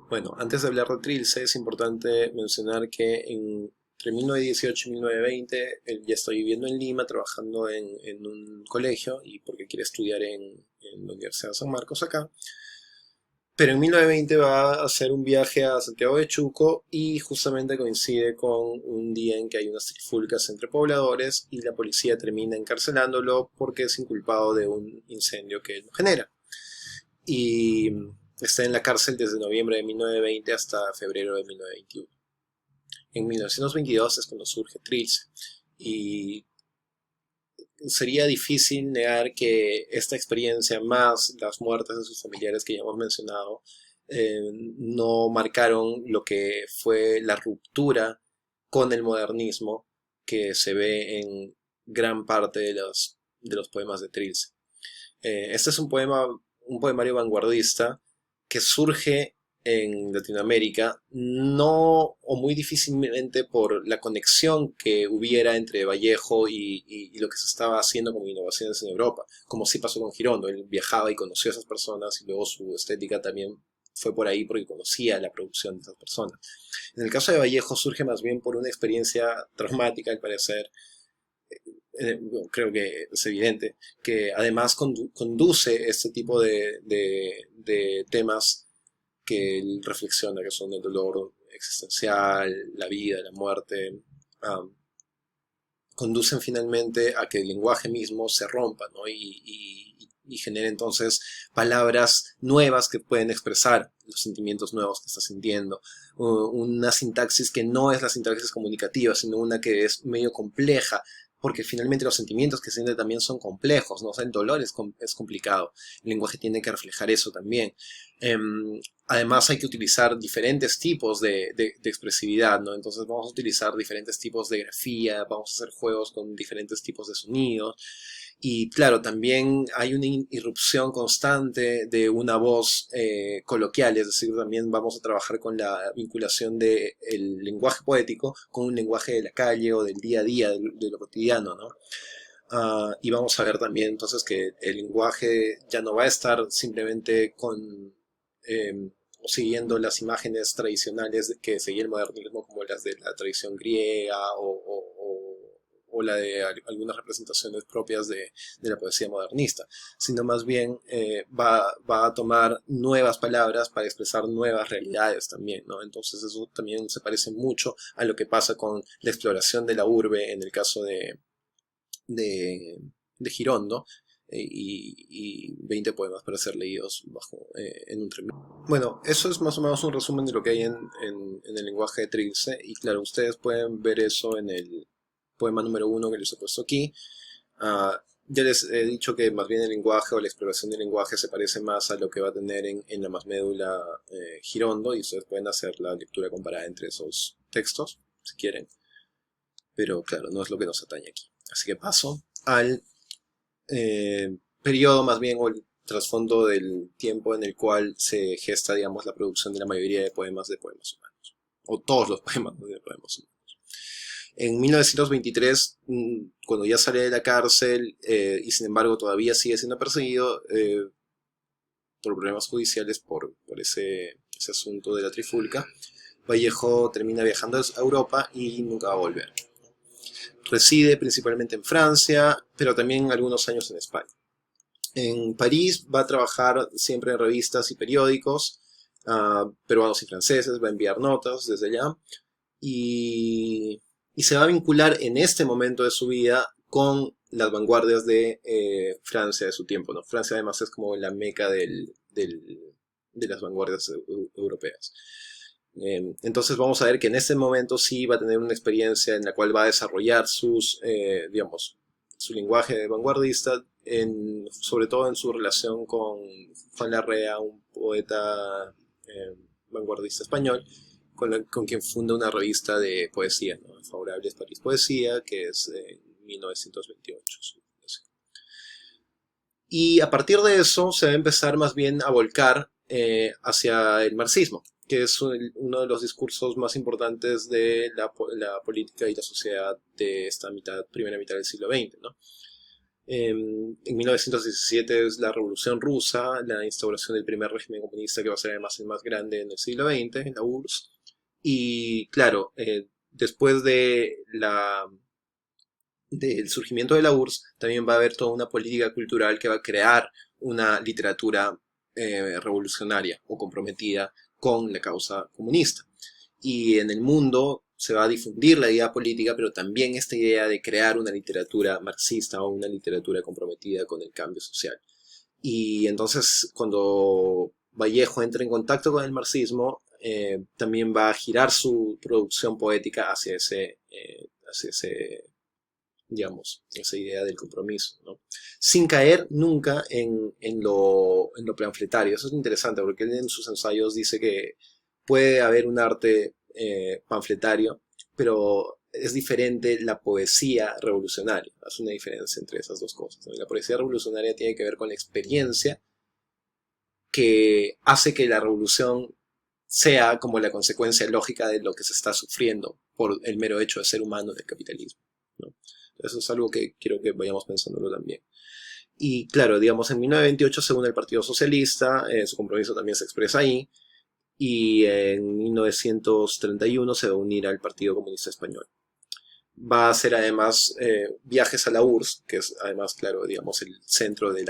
Bueno, antes de hablar de Trilce, es importante mencionar que entre 1918 y 1920 él ya está viviendo en Lima, trabajando en un colegio, y porque quiere estudiar en la Universidad de San Marcos acá. Pero en 1920 va a hacer un viaje a Santiago de Chuco y justamente coincide con un día en que hay unas trifulcas entre pobladores y la policía termina encarcelándolo porque es inculpado de un incendio que él no genera. Y está en la cárcel desde noviembre de 1920 hasta febrero de 1921. En 1922 es cuando surge Trilce, y sería difícil negar que esta experiencia, más las muertes de sus familiares que ya hemos mencionado, no marcaron lo que fue la ruptura con el modernismo que se ve en gran parte de los poemas de Trilce. Este es un poemario vanguardista que surge en Latinoamérica, no o muy difícilmente por la conexión que hubiera entre Vallejo y lo que se estaba haciendo como innovaciones en Europa, como sí pasó con Girondo. Él viajaba y conoció a esas personas y luego su estética también fue por ahí porque conocía la producción de esas personas. En el caso de Vallejo surge más bien por una experiencia traumática, al parecer. Bueno, creo que es evidente, que además conduce este tipo de temas que él reflexiona, que son el dolor existencial, la vida, la muerte, um, conducen finalmente a que el lenguaje mismo se rompa, ¿no? Y genere entonces palabras nuevas que pueden expresar los sentimientos nuevos que está sintiendo. Una sintaxis que no es la sintaxis comunicativa, sino una que es medio compleja, porque finalmente los sentimientos que siente también son complejos, ¿no? O sea, el dolor es complicado. El lenguaje tiene que reflejar eso también. Además hay que utilizar diferentes tipos de expresividad, ¿no? Entonces vamos a utilizar diferentes tipos de grafía, vamos a hacer juegos con diferentes tipos de sonidos. Y claro, también hay una irrupción constante de una voz coloquial, es decir, también vamos a trabajar con la vinculación del lenguaje poético con un lenguaje de la calle o del día a día, de lo cotidiano, ¿no? Y vamos a ver también entonces que el lenguaje ya no va a estar simplemente siguiendo las imágenes tradicionales que seguía el modernismo, como las de la tradición griega o la de algunas representaciones propias de la poesía modernista, sino más bien va a tomar nuevas palabras para expresar nuevas realidades también, ¿no? Entonces eso también se parece mucho a lo que pasa con la exploración de la urbe en el caso de, de Girondo, y 20 poemas para ser leídos en un tren. Bueno, eso es más o menos un resumen de lo que hay en el lenguaje de Trilce, y claro, ustedes pueden ver eso en el poema número 1 que les he puesto aquí. Ya les he dicho que más bien el lenguaje o la exploración del lenguaje se parece más a lo que va a tener en la más médula Girondo, y ustedes pueden hacer la lectura comparada entre esos textos, si quieren. Pero claro, no es lo que nos atañe aquí. Así que paso al periodo más bien, o el trasfondo del tiempo en el cual se gesta, digamos, la producción de la mayoría de poemas humanos, o todos los poemas de poemas humanos. En 1923, cuando ya sale de la cárcel, y sin embargo todavía sigue siendo perseguido por problemas judiciales por ese asunto de la trifulca, Vallejo termina viajando a Europa y nunca va a volver. Reside principalmente en Francia, pero también algunos años en España. En París va a trabajar siempre en revistas y periódicos peruanos y franceses, va a enviar notas desde allá, y se va a vincular en este momento de su vida con las vanguardias de Francia de su tiempo, ¿no? Francia además es como la meca de las vanguardias europeas. Entonces vamos a ver que en este momento sí va a tener una experiencia en la cual va a desarrollar digamos, su lenguaje vanguardista, sobre todo en su relación con Juan Larrea, un poeta vanguardista español, con quien funda una revista de poesía, ¿no? Favorables París Poesía, que es de 1928. Y a partir de eso se va a empezar más bien a volcar hacia el marxismo, que es uno de los discursos más importantes de la política y la sociedad de esta primera mitad del siglo XX, ¿no? En 1917 es la Revolución Rusa, la instauración del primer régimen comunista que va a ser además el más grande en el siglo XX, en la URSS. Y claro, después del surgimiento de la URSS, también va a haber toda una política cultural que va a crear una literatura revolucionaria o comprometida con la causa comunista. Y en el mundo se va a difundir la idea política, pero también esta idea de crear una literatura marxista o una literatura comprometida con el cambio social. Y entonces, cuando Vallejo entra en contacto con el marxismo, también va a girar su producción poética hacia ese, digamos, esa idea del compromiso, ¿no? Sin caer nunca en lo panfletario. Eso es interesante porque él en sus ensayos dice que puede haber un arte panfletario, pero es diferente la poesía revolucionaria. Hace una diferencia entre esas dos cosas, ¿no? La poesía revolucionaria tiene que ver con la experiencia que hace que la revolución sea como la consecuencia lógica de lo que se está sufriendo por el mero hecho de ser humano del capitalismo, ¿no? Eso es algo que quiero que vayamos pensándolo también. Y claro, digamos, en 1928 se une el Partido Socialista, su compromiso también se expresa ahí, y en 1931 se va a unir al Partido Comunista Español. Va a hacer además viajes a la URSS, que es además, claro, digamos, el centro de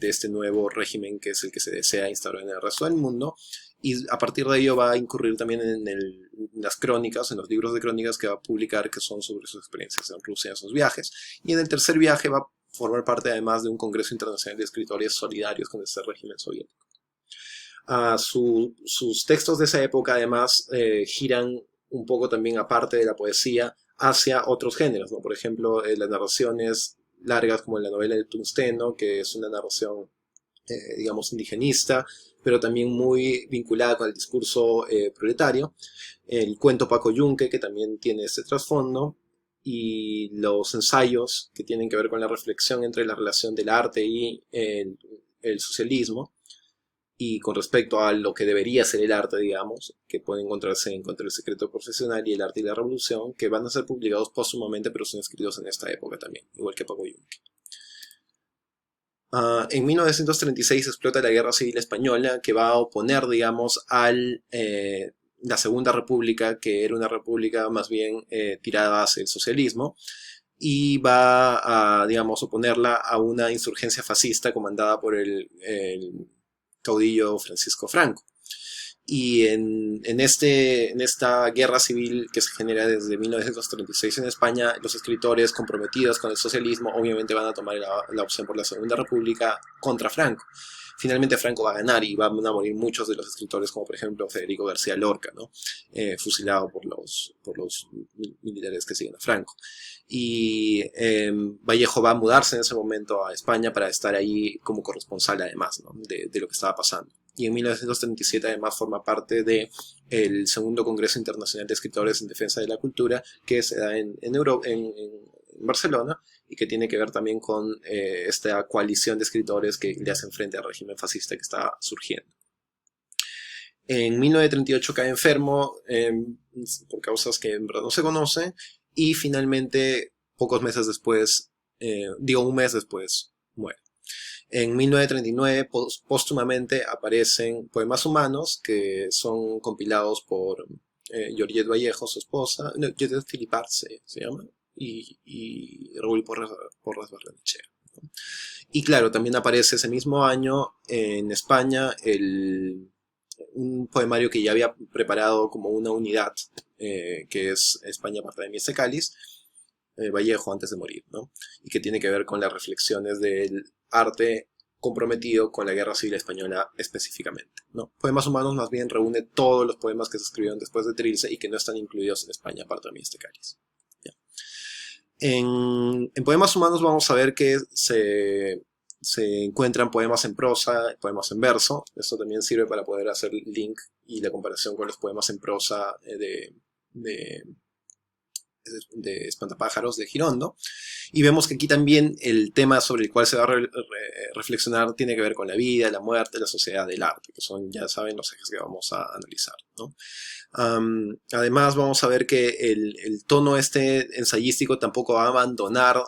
este nuevo régimen que es el que se desea instaurar en el resto del mundo. Y a partir de ello va a incurrir también en las crónicas, en los libros de crónicas que va a publicar, que son sobre sus experiencias en Rusia, en sus viajes. Y en el tercer viaje va a formar parte además de un Congreso Internacional de Escritores solidarios con este régimen soviético. Sus textos de esa época además giran un poco también aparte de la poesía hacia otros géneros, ¿no? Por ejemplo, las narraciones largas como la novela del Tungsteno, que es una narración, digamos, indigenista, pero también muy vinculada con el discurso proletario. El cuento Paco Yunque, que también tiene este trasfondo, y los ensayos que tienen que ver con la reflexión entre la relación del arte y el socialismo, y con respecto a lo que debería ser el arte, digamos, que puede encontrarse en Contra el Secreto Profesional y El Arte y la Revolución, que van a ser publicados póstumamente, pero son escritos en esta época también, igual que Paco Yunque. En 1936 explota la Guerra Civil Española, que va a oponer, digamos, la Segunda República, que era una república más bien tirada hacia el socialismo, y va a, digamos, oponerla a una insurgencia fascista comandada por el caudillo Francisco Franco. Y en esta guerra civil que se genera desde 1936 en España, los escritores comprometidos con el socialismo obviamente van a tomar la opción por la Segunda República contra Franco. Finalmente Franco va a ganar y van a morir muchos de los escritores, como por ejemplo Federico García Lorca, ¿no? Fusilado por los militares que siguen a Franco. Y Vallejo va a mudarse en ese momento a España para estar ahí como corresponsal además, ¿no? de lo que estaba pasando. Y en 1937 además forma parte del segundo Congreso Internacional de Escritores en Defensa de la Cultura, que se da en Barcelona, y que tiene que ver también con esta coalición de escritores que le hacen frente al régimen fascista que está surgiendo. En 1938 cae enfermo por causas que en verdad no se conocen, y finalmente, pocos meses después, un mes después, muere. En 1939, póstumamente, aparecen Poemas Humanos, que son compilados por Georgette Vallejo, su esposa, no, Georgette Philippart se llama, y Raúl Porras Barrenechea, ¿no? Y claro, también aparece ese mismo año en España un poemario que ya había preparado como una unidad, que es España parte de mí este cáliz, Vallejo antes de morir, ¿no? Y que tiene que ver con las reflexiones del arte comprometido con la Guerra Civil Española específicamente, ¿no? Poemas Humanos más bien reúne todos los poemas que se escribieron después de Trilce y que no están incluidos en España parte de mí este cáliz. En Poemas Humanos vamos a ver que se encuentran poemas en prosa, poemas en verso. Esto también sirve para poder hacer el link y la comparación con los poemas en prosa de Espantapájaros de Girondo. Y vemos que aquí también el tema sobre el cual se va a reflexionar tiene que ver con la vida, la muerte, la sociedad, el arte, que son, ya saben, los ejes que vamos a analizar. ¿no? Además vamos a ver que el tono ensayístico tampoco va a abandonar,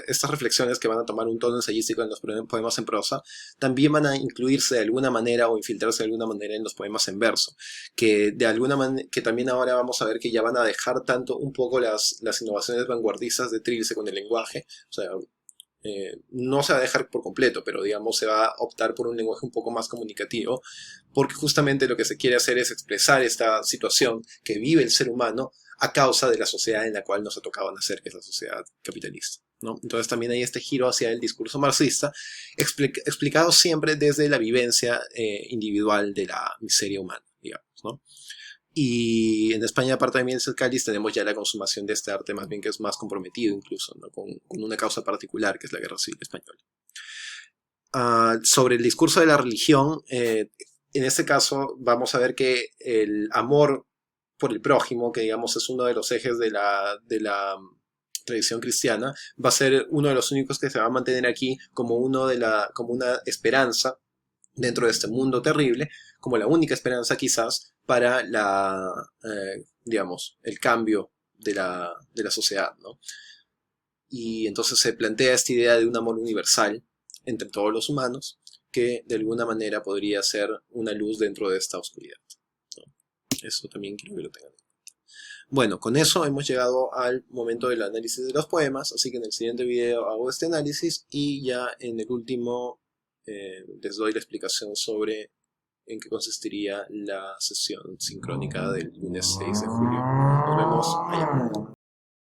estas reflexiones que van a tomar un tono ensayístico en los poemas en prosa, también van a incluirse de alguna manera o infiltrarse de alguna manera en los poemas en verso, que de alguna manera, que también ahora vamos a ver que ya van a dejar tanto un poco las innovaciones vanguardistas de Trilce con el lenguaje, o sea, no se va a dejar por completo, pero digamos se va a optar por un lenguaje un poco más comunicativo, porque justamente lo que se quiere hacer es expresar esta situación que vive el ser humano a causa de la sociedad en la cual nos ha tocado nacer, que es la sociedad capitalista, ¿no? Entonces también hay este giro hacia el discurso marxista, explicado siempre desde la vivencia individual de la miseria humana, digamos, ¿no? Y en España, aparte de el Cáliz, tenemos ya la consumación de este arte más bien que es más comprometido incluso, ¿no? con una causa particular que es la Guerra Civil Española. Sobre el discurso de la religión, en este caso vamos a ver que el amor por el prójimo, que digamos es uno de los ejes de la tradición cristiana, va a ser uno de los únicos que se va a mantener aquí como una esperanza dentro de este mundo terrible, como la única esperanza quizás para digamos, el cambio de la sociedad, ¿no? Y entonces se plantea esta idea de un amor universal entre todos los humanos, que de alguna manera podría ser una luz dentro de esta oscuridad, ¿no? Eso también quiero que lo tengan. Bueno, con eso hemos llegado al momento del análisis de los poemas, así que en el siguiente video hago este análisis y ya en el último les doy la explicación sobre en qué consistiría la sesión sincrónica del lunes 6 de julio. Nos vemos allá.